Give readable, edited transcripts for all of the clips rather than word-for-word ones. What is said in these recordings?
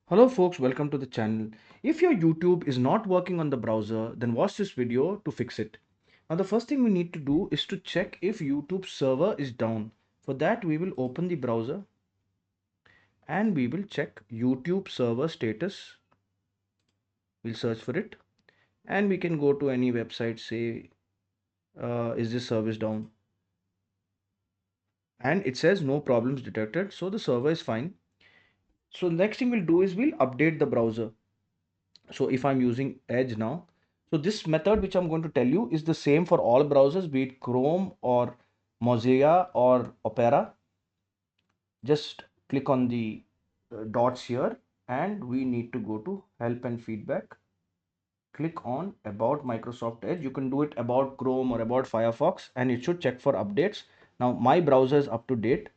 Hello folks, welcome to the channel. If your YouTube is not working on the browser, then watch this video to fix it. Now the first thing we need to do is to check if YouTube server is down. For that we will open the browser and we will check YouTube server status. We'll search for it and we can go to any website, say is this service down, and it says no problems detected, so the server is fine. So next thing we'll do is we'll update the browser. So if I'm using Edge now, so this method which I'm going to tell you is the same for all browsers, be it Chrome or Mozilla or Opera. Just click on the dots here and we need to go to help and feedback. Click on about Microsoft Edge. You can do it about Chrome or about Firefox and it should check for updates. Now my browser is up to date.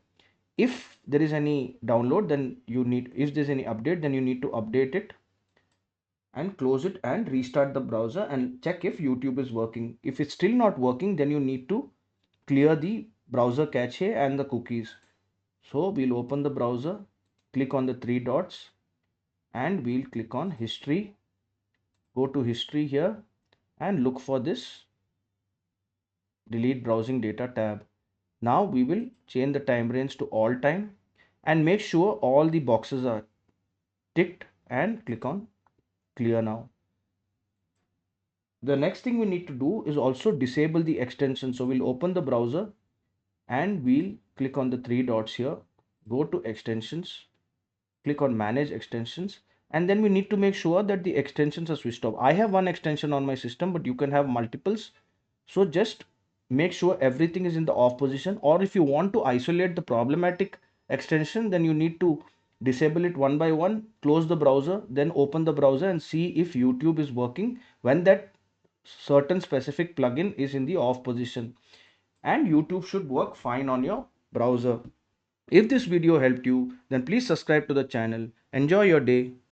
If there is any download, then if there's any update, then you need to update it and close it and restart the browser and check if YouTube is working. If it's still not working, then you need to clear the browser cache and the cookies. So we'll open the browser, click on the three dots and we'll click on history. Go to history here and look for this delete browsing data tab. Now we will change the time range to all time and make sure all the boxes are ticked and click on clear now. The next thing we need to do is also disable the extension. So we'll open the browser and we'll click on the three dots here, go to extensions, click on manage extensions, and then we need to make sure that the extensions are switched off. I have one extension on my system, but you can have multiples. So just make sure everything is in the off position, or if you want to isolate the problematic extension, then you need to disable it one by one, close the browser, then open the browser and see if YouTube is working when that certain specific plugin is in the off position, and YouTube should work fine on your browser. If this video helped you, then please subscribe to the channel. Enjoy your day.